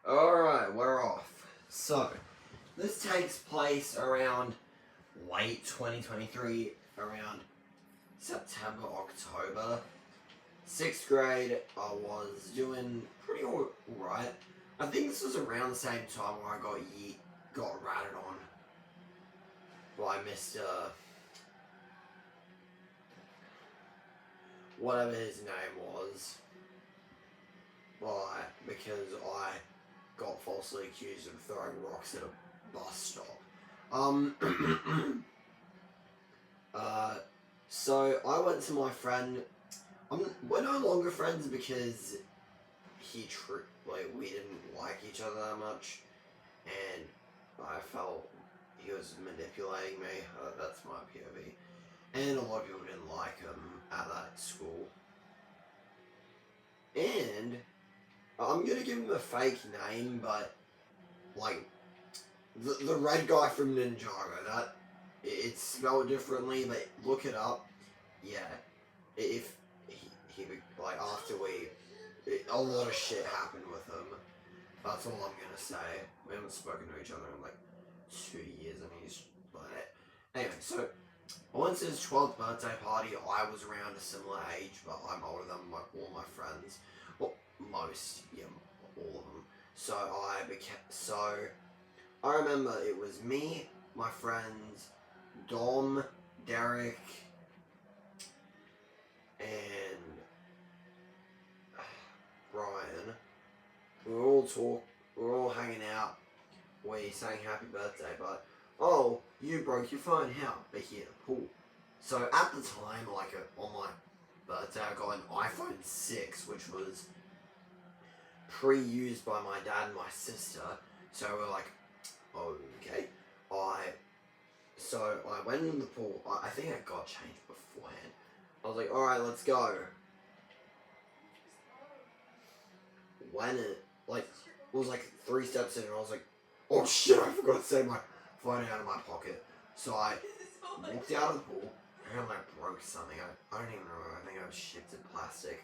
Alright, we're off. So, this takes place around late 2023, around September, October. 6th grade, I was doing pretty alright. I think this was around the same time where I got ratted on by Mr. whatever his name was. Because I got falsely accused of throwing rocks at a bus stop. So I went to my friend. We're no longer friends because we didn't like each other that much, and I felt he was manipulating me. That's my POV, and a lot of people didn't like him at that school. And I'm gonna give him a fake name, but like the red guy from Ninjago. That it's spelled differently, but look it up. Yeah, if he like after a lot of shit happened with him. That's all I'm gonna say. We haven't spoken to each other in like 2 years, and he's like anyway. So I went to his 12th birthday party. I was around a similar age, but I'm older than all my friends. Well, most, yeah, all of them. So I remember it was me, my friends, Dom, Derek, and Brian. We were all hanging out. We sang happy birthday, but oh, you broke your phone. How? But he had a pool. So at the time, on my birthday, I got an iPhone 6, which was pre-used by my dad and my sister. So we're like, okay. So I went in the pool. I think I got changed beforehand. I was like, alright, let's go. When it was like 3 steps in, and I was like, oh shit, I forgot to take my phone out of my pocket. So I walked out of the pool, and I broke something. I don't even remember. I think I shifted plastic.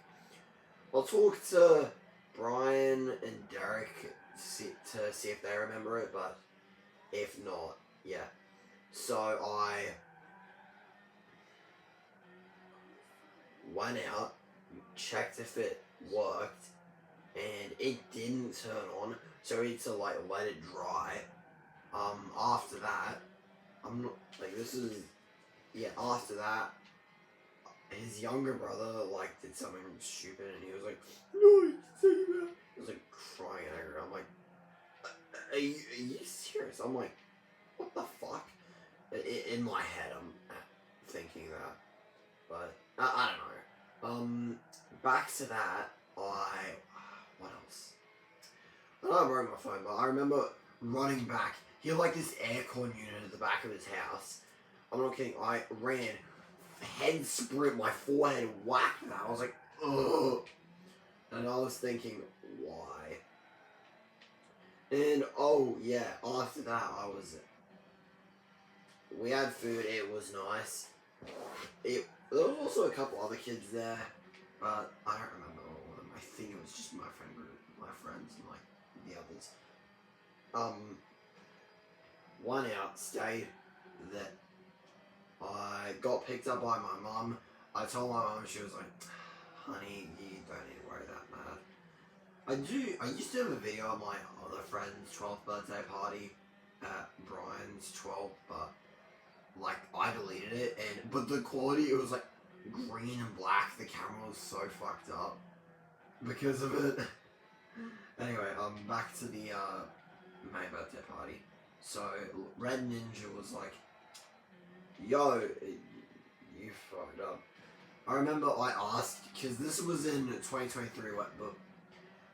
I'll talk to Brian and Derek to see if they remember it, but if not, yeah. So I went out, checked if it worked, and it didn't turn on, so we had to let it dry. After that, after that, his younger brother did something stupid, and he was like, no, take it out. He was crying angry. I'm like, are you serious? I'm like, what the fuck? In my head, I'm thinking that, but I don't know. Back to that. What else? I know I broke my phone, but I remember running back. He had this aircon unit at the back of his house. I'm not kidding. I ran, head sprint, my forehead whacked that. I was like, ugh. And I was thinking, why? And oh yeah, after that we had food. It was nice. There was also a couple other kids there, but I don't remember all of them. I think it was just my friend group, my friends, and the others. One out stayed that I got picked up by my mum. I told my mum, she was like, honey, you don't need to worry that bad. I used to have a video of my other friend's 12th birthday party at Brian's 12th, but I deleted it, but the quality, it was green and black. The camera was so fucked up because of it. Anyway, back to the May birthday party. So Red Ninja was like, yo, you fucked up. I remember I asked, because this was in 2023, but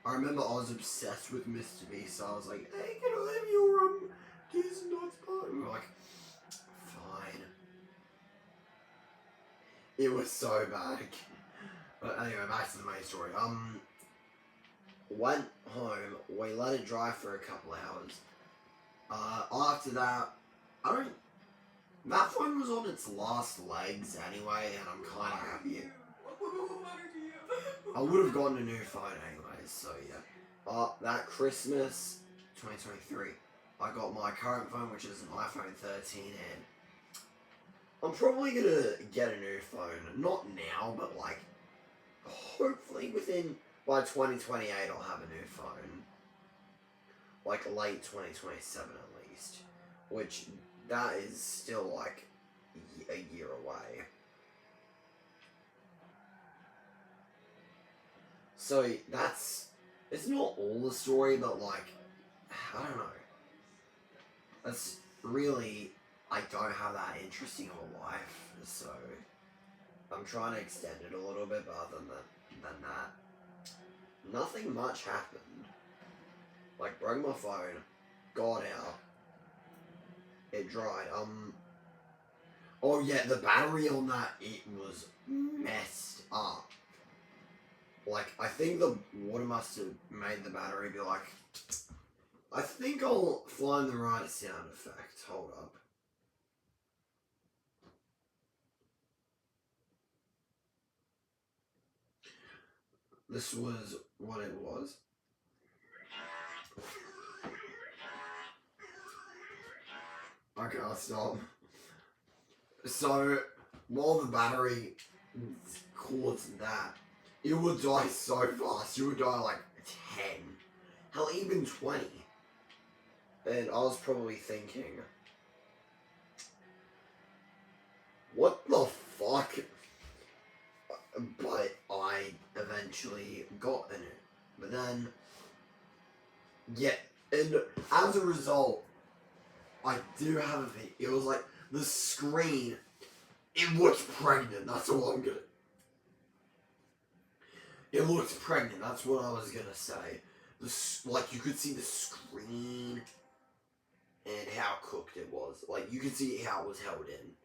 I remember I was obsessed with Mr. Beast, so I was like, hey, can I have your Kids Nuts party? We were like, fine. It was so bad. But anyway, back to the main story. Went home, we let it dry for a couple hours. After that, that phone was on its last legs anyway, and I'm kind of happy. I would have gotten a new phone anyways, so yeah. that Christmas 2023, I got my current phone, which is an iPhone 13, and I'm probably gonna get a new phone. Not now, but like, hopefully by 2028, I'll have a new phone. Like late 2027 at least. Which, that is still like a year away. So it's not all the story, but like, I don't know. That's really, I don't have that interesting of a life, so I'm trying to extend it a little bit, but other than that, nothing much happened. Like, broke my phone, got out, it dried, oh yeah, the battery on that, it was messed up. Like, I think the water must have made the battery be like, I think I'll find the right sound effect. Hold up. This was what it was. Okay, I'll stop. So, while the battery caused that, it would die so fast. You would die like 10. Hell, even 20. And I was probably thinking, what the fuck? But I eventually got in it. But then, yeah, and as a result, I do have a video. It was like, the screen, it looked pregnant. That's all I'm gonna... It looked pregnant. That's what I was gonna say. Like, you could see the screen and how cooked it was. Like, you could see how it was held in.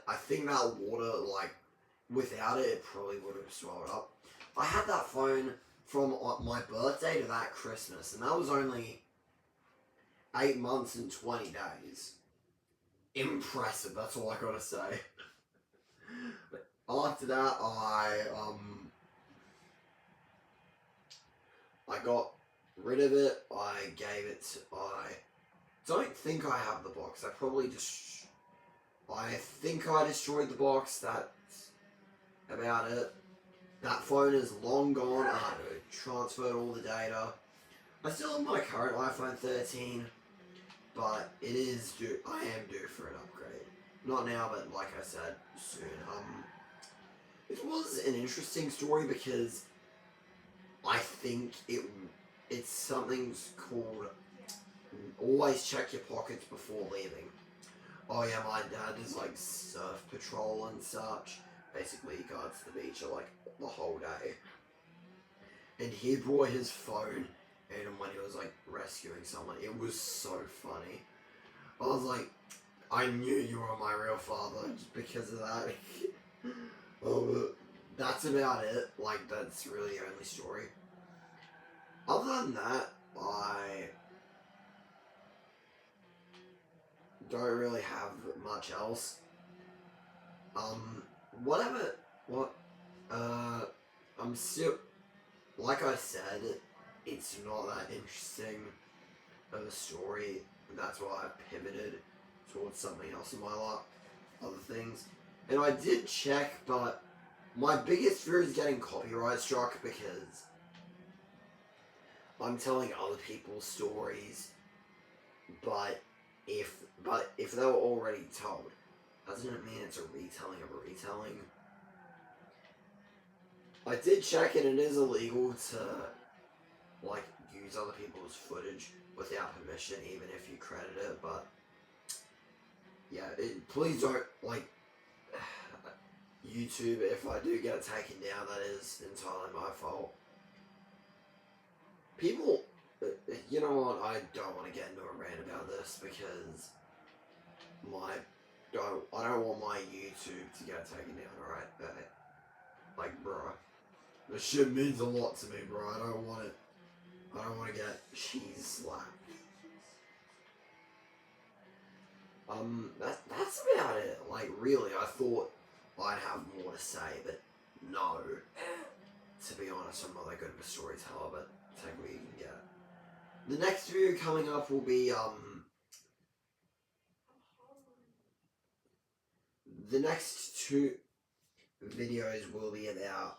I think that water, like, without it, it probably would have swelled up. I had that phone from my birthday to that Christmas, and that was only 8 months and 20 days. Impressive, that's all I gotta say. But after that, I got rid of it. I gave it to, I don't think I have the box. I think I destroyed the box. That's about it. That phone is long gone. I transferred all the data. I still have my current iPhone 13, but it is due. I am due for an upgrade. Not now, but like I said, soon. It was an interesting story because I think it's something's called always check your pockets before leaving. Oh yeah, my dad does like surf patrol and such. Basically, he guards the beach like the whole day. And he brought his phone, and when he was like rescuing someone, it was so funny. I was like, I knew you were my real father just because of that. But that's about it. Like, that's really the only story. Other than that, I don't really have much else. I'm still, like I said, it's not that interesting of a story. That's why I pivoted towards something else in my life, other things. And I did check, but my biggest fear is getting copyright struck because I'm telling other people's stories, but if they were already told, doesn't it mean it's a retelling of a retelling? I did check and it is illegal to like use other people's footage without permission, even if you credit it, but yeah, please don't, like, YouTube, if I do get it taken down, that is entirely my fault. People, you know what, I don't want to get into a rant about this because I don't want my YouTube to get taken down, alright? Like, bro, this shit means a lot to me, bro. I don't want to get cheese slapped. That's about it. Like, really, I thought I'd have more to say, but no. To be honest, I'm not that good of a storyteller, but take what you can get. the next video coming up will be, the next 2 videos will be about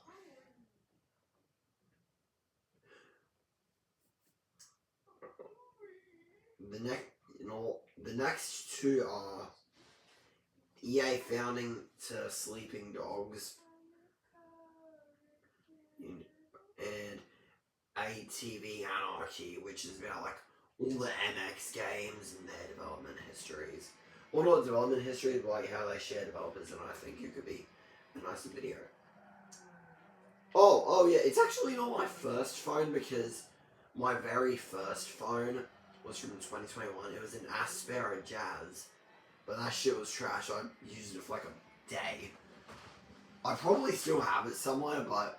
the next 2 are EA founding to Sleeping Dogs and ATV Anarchy, which is about like all the MX games and their development histories. Well, not development history, but like how they share developers, and I think it could be a nice video. Oh yeah, it's actually not my first phone because my very first phone was from 2021. It was an Aspera Jazz, but that shit was trash. I used it for like a day. I probably still have it somewhere, but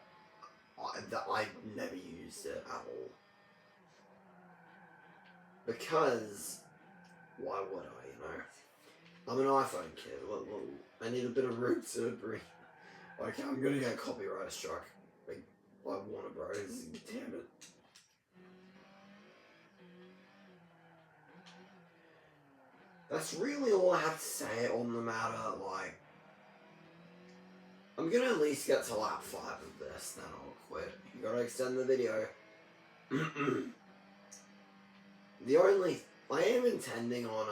I never used it at all. Because, why would I, you know? I'm an iPhone kid. I need a bit of root to breathe. Okay, I'm gonna get copyright struck. Like, I want it, bro. Damn it. That's really all I have to say on the matter. Like, I'm gonna at least get to lap 5 of this, then I'll quit. You gotta extend the video. I am intending on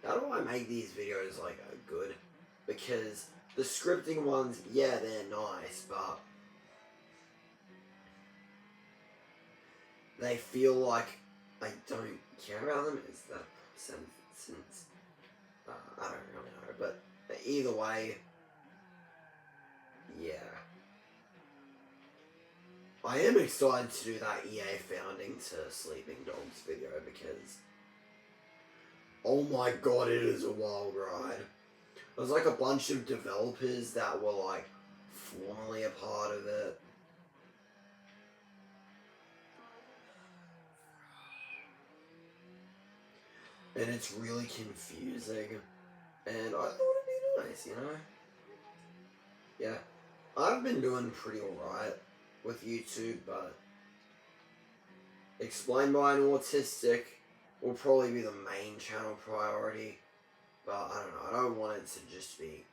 how do I make these videos, like, good? Because the scripting ones, yeah, they're nice, but they feel like I don't care about them. Is that sentence? I don't really know, but either way, yeah. I am excited to do that EA founding to Sleeping Dogs video because, oh my god, it is a wild ride. There's like a bunch of developers that were like formerly a part of it. And it's really confusing. And I thought it'd be nice, you know? Yeah. I've been doing pretty alright with YouTube, but Explained by an Autistic will probably be the main channel priority. But I don't know, I don't want it to just be...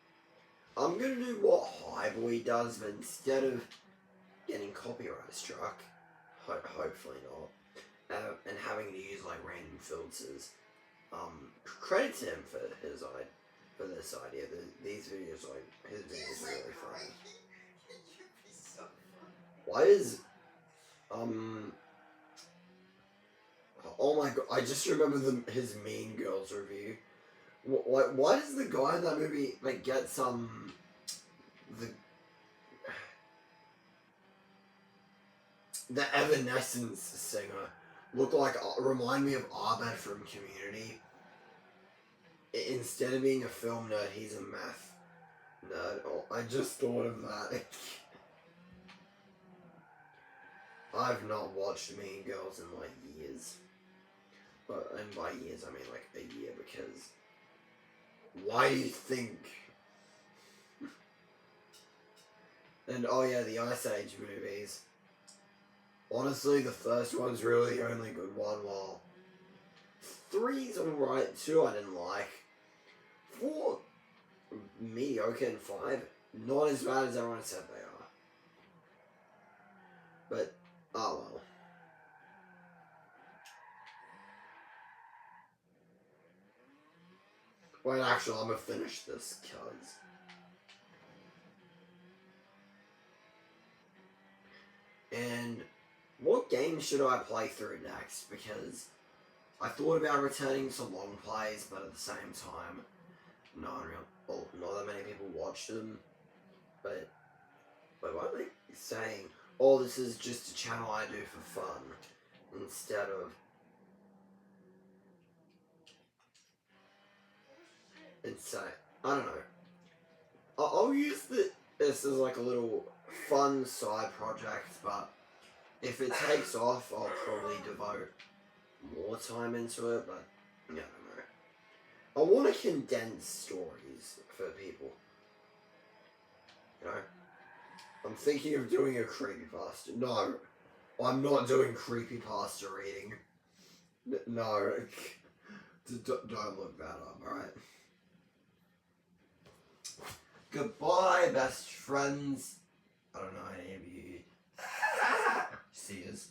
I'm gonna do what Highboy does, but instead of getting copyright struck, hopefully not, and having to use like random filters, credit to him for this idea. These videos, like, his videos are really funny. Why is, oh my god, I just remember his Mean Girls review. Why does the guy in that movie, like, get the Evanescence singer look like, remind me of Abed from Community? Instead of being a film nerd, he's a math nerd. Oh, I just thought of that. I've not watched Mean Girls in like years. And by years I mean like a year, because why do you think? And oh yeah, the Ice Age movies. Honestly, the first one's really the only good one, while 3's alright, 2 I didn't like. 4, mediocre, and 5, not as bad as everyone said they are. But, oh well. Wait, actually, I'm gonna finish this, cuz. And what game should I play through next? Because I thought about returning to long plays, but at the same time, not that many people watch them. But why are they saying, oh, this is just a channel I do for fun, instead of... I don't know. I'll use this as like a little fun side project, but if it takes off, I'll probably devote more time into it, but yeah, I don't know. I want to condense stories for people. You know? I'm thinking of doing a creepypasta. No. I'm not doing creepypasta reading. No. Don't look that up, alright? Goodbye, best friends. I don't know any of you. See yous.